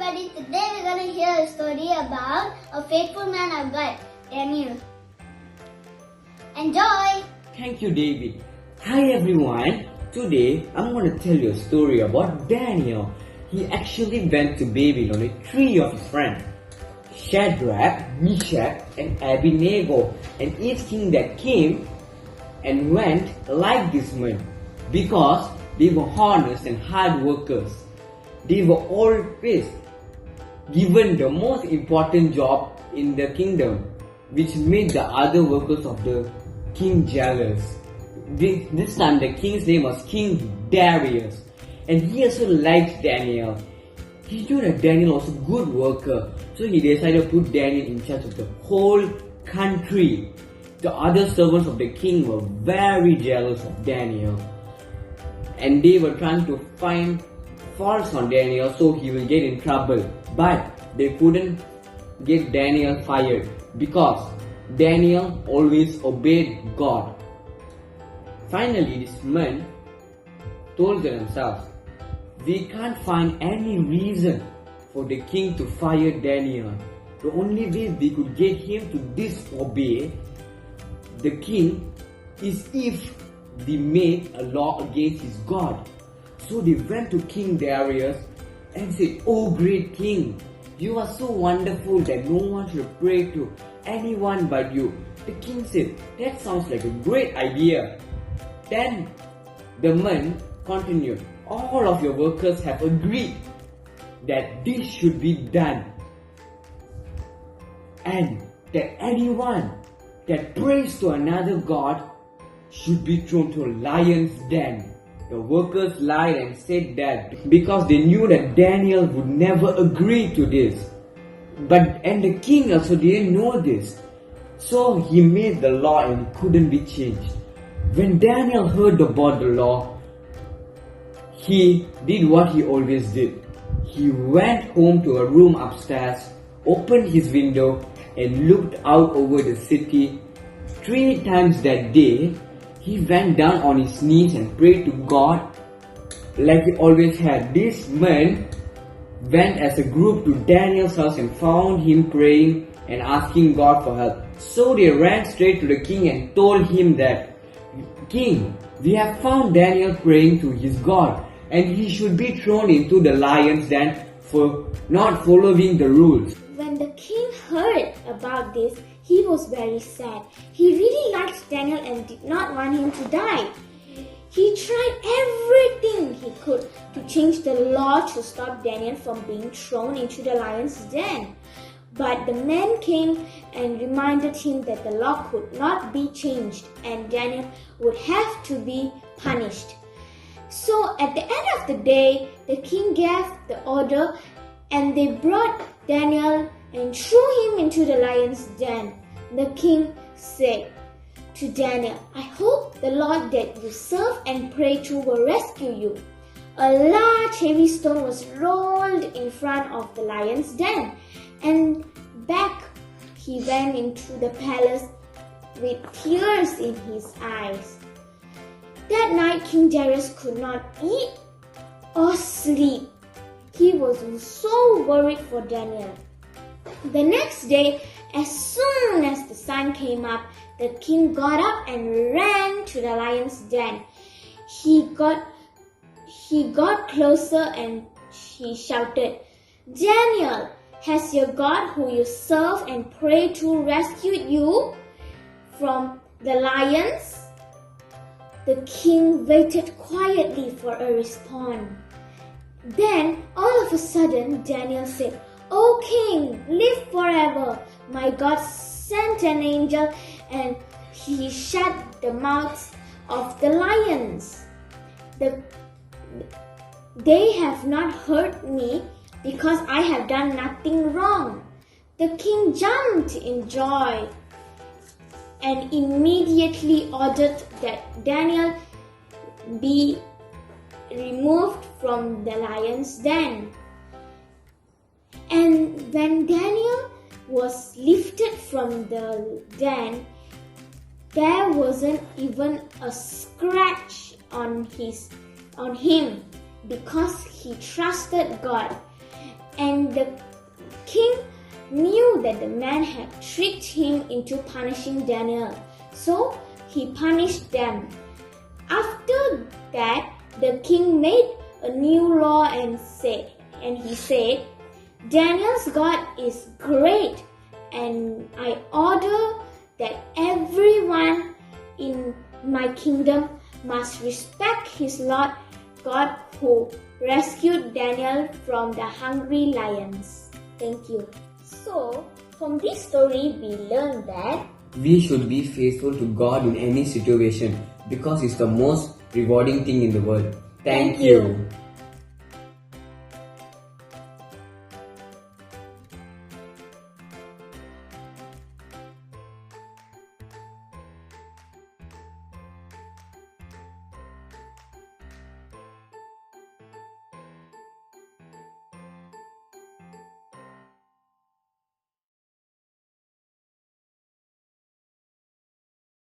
everybody, today we're going to hear a story about a faithful man of God, Daniel. Enjoy! Thank you, David. Hi everyone. Today I'm going to tell you a story about Daniel. He actually went to Babylon with three of his friends, Shadrach, Meshach and Abednego, and each king that came and went like this men because they were honest and hard workers. They were always given the most important job in the kingdom, which made the other workers of the king jealous. This time the king's name was King Darius, and he also liked Daniel. He knew that Daniel was a good worker, so he decided to put Daniel in charge of the whole country. The other servants of the king were very jealous of Daniel, and they were trying to find faults on Daniel so he will get in trouble. But they couldn't get Daniel fired because Daniel always obeyed God. Finally, these men told themselves, we can't find any reason for the king to fire Daniel. The only way we could get him to disobey the king is if we made a law against his God. So they went to King Darius and said, "Oh great king, you are so wonderful that no one should pray to anyone but you." The king said, "That sounds like a great idea." Then the men continued, "All of your workers have agreed that this should be done, and that anyone that prays to another god should be thrown to a lion's den." The workers lied and said that because they knew that Daniel would never agree to this. And the king also didn't know this. So he made the law and it couldn't be changed. When Daniel heard about the law, he did what he always did. He went home to a room upstairs, opened his window and looked out over the city. 3 times that day, he went down on his knees and prayed to God like he always had. These men went as a group to Daniel's house and found him praying and asking God for help. So they ran straight to the king and told him that, "King, we have found Daniel praying to his God, and he should be thrown into the lion's den for not following the rules." When the king heard about this, he was very sad. He really liked Daniel and did not want him to die. He tried everything he could to change the law to stop Daniel from being thrown into the lion's den. But the men came and reminded him that the law could not be changed and Daniel would have to be punished. So at the end of the day, the king gave the order and they brought Daniel and threw him into the lion's den. The king said to Daniel, "I hope the Lord that you serve and pray to will rescue you." A large heavy stone was rolled in front of the lion's den, and back he went into the palace with tears in his eyes. That night, King Darius could not eat or sleep. He was so worried for Daniel. The next day, as soon as the sun came up, the king got up and ran to the lion's den. He got closer and he shouted, "Daniel, has your God who you serve and pray to rescued you from the lions?" The king waited quietly for a response. Then, all of a sudden, Daniel said, "O king, live forever. My God sent an angel and he shut the mouths of the lions. They have not hurt me because I have done nothing wrong." The king jumped in joy and immediately ordered that Daniel be removed from the lion's den. And when Daniel was lifted from the den, there wasn't even a scratch on him because he trusted God. and the king knew that the man had tricked him into punishing Daniel, so he punished them. After that, the king made a new law and he said, Daniel's God is great, and I order that everyone in my kingdom must respect his Lord God who rescued Daniel from the hungry lions. Thank you. So, from this story we learn that we should be faithful to God in any situation because it's the most rewarding thing in the world. Thank you.